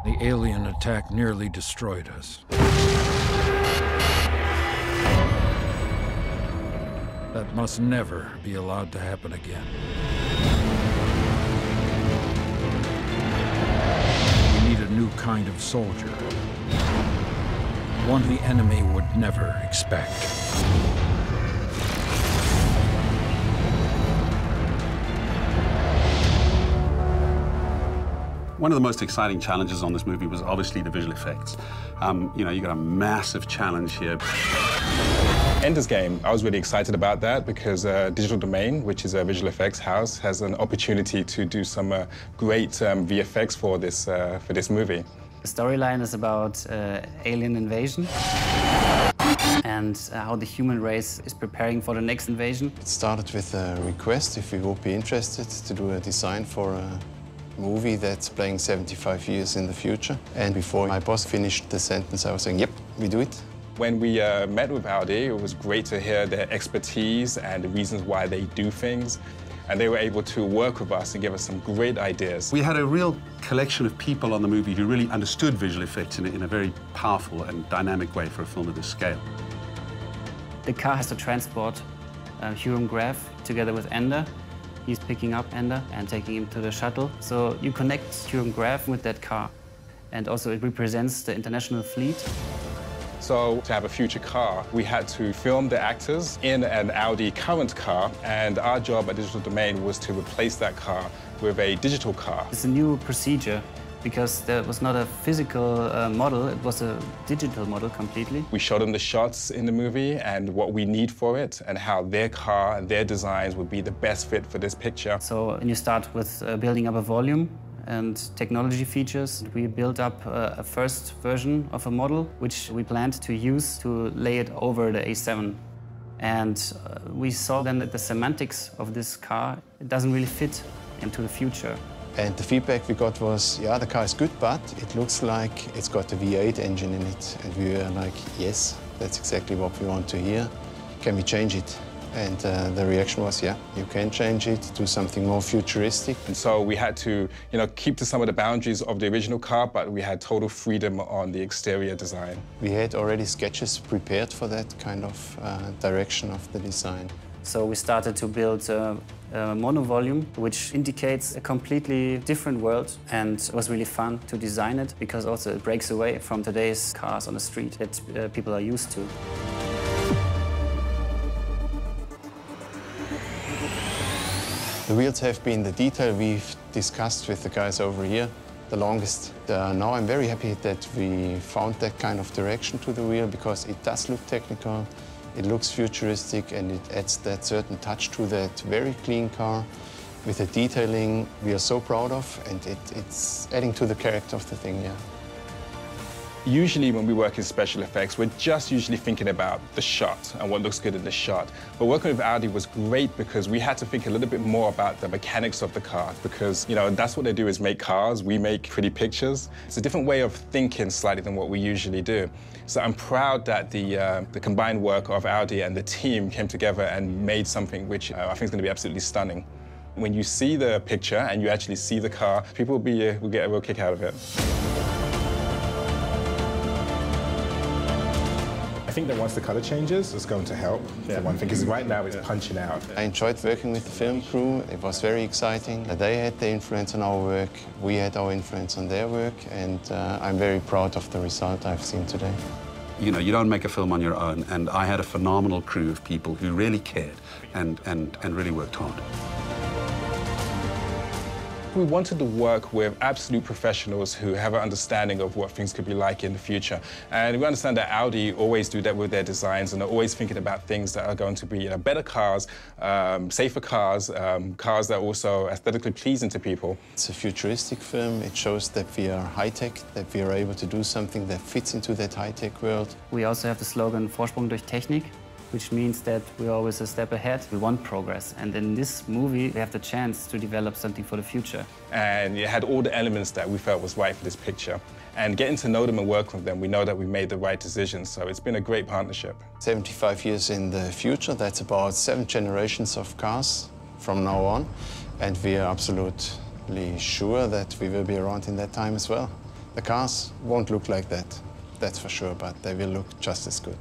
The alien attack nearly destroyed us. That must never be allowed to happen again. We need a new kind of soldier. One the enemy would never expect. One of the most exciting challenges on this movie was obviously the visual effects. You know, you got a massive challenge here. Ender'sGame, I was really excited about that because Digital Domain, which is a visual effects house, has an opportunity to do some great VFX for this movie. The storyline is about alien invasion and how the human race is preparing for the next invasion. It started with a request if we would be interested to do a design for a movie that's playing 75 years in the future. And before my boss finished the sentence, I was saying, yep, we do it. When we met with Audi, it was great to hear their expertise and the reasons why they do things. And they were able to work with us and give us some great ideas. We had a real collection of people on the movie who really understood visual effects in a very powerful and dynamic way for a film of this scale. The car has to transport Huron Graf together with Ender. He's picking up Ender and taking him to the shuttle. So you connect Huron Graf with that car. And also it represents the international fleet. So to have a future car, we had to film the actors in an Audi current car, and our job at Digital Domain was to replace that car with a digital car. It's a new procedure because there was not a physical model, it was a digital model completely. We showed them the shots in the movie and what we need for it and how their car and their designs would be the best fit for this picture. So when you start with building up a volume and technology features, we built up a first version of a model which we planned to use to lay it over the A7. And we saw then that the semantics of this car, it doesn't really fit into the future. And the feedback we got was, yeah, the car is good, but it looks like it's got a V8 engine in it. And we were like, yes, that's exactly what we want to hear. Can we change it? And the reaction was, yeah, you can change it to something more futuristic. And so we had to, you know, keep to some of the boundaries of the original car, but we had total freedom on the exterior design. We had already sketches prepared for that kind of direction of the design. So we started to build a monovolume, which indicates a completely different world. And it was really fun to design it, because also it breaks away from today's cars on the street that people are used to. The wheels have been the detail we've discussed with the guys over here the longest. Now I'm very happy that we found that kind of direction to the wheel, because it does look technical, it looks futuristic, and it adds that certain touch to that very clean car with a detailing we are so proud of, and it's adding to the character of the thing, yeah. Usually when we work in special effects, we're just usually thinking about the shot and what looks good in the shot. But working with Audi was great because we had to think a little bit more about the mechanics of the car, because, you know, that's what they do, is make cars. We make pretty pictures. It's a different way of thinking slightly than what we usually do. So I'm proud that the combined work of Audi and the team came together and made something which I think is going to be absolutely stunning. When you see the picture and you actually see the car, people will get a real kick out of it. I think that once the colour changes, it's going to help, for one thing, because right now it's punching out. I enjoyed working with the film crew. It was very exciting. They had their influence on our work, we had our influence on their work, and I'm very proud of the result I've seen today. You know, you don't make a film on your own, and I had a phenomenal crew of people who really cared and really worked hard. We wanted to work with absolute professionals who have an understanding of what things could be like in the future. And we understand that Audi always do that with their designs, and they're always thinking about things that are going to be, you know, better cars, safer cars, cars that are also aesthetically pleasing to people. It's a futuristic film. It shows that we are high-tech, that we are able to do something that fits into that high-tech world. We also have the slogan Vorsprung durch Technik, which means that we're always a step ahead. We want progress. And in this movie, we have the chance to develop something for the future. And it had all the elements that we felt was right for this picture. And getting to know them and work with them, we know that we made the right decisions. So it's been a great partnership. 75 years in the future, that's about 7 generations of cars from now on. And we are absolutely sure that we will be around in that time as well. The cars won't look like that, that's for sure, but they will look just as good.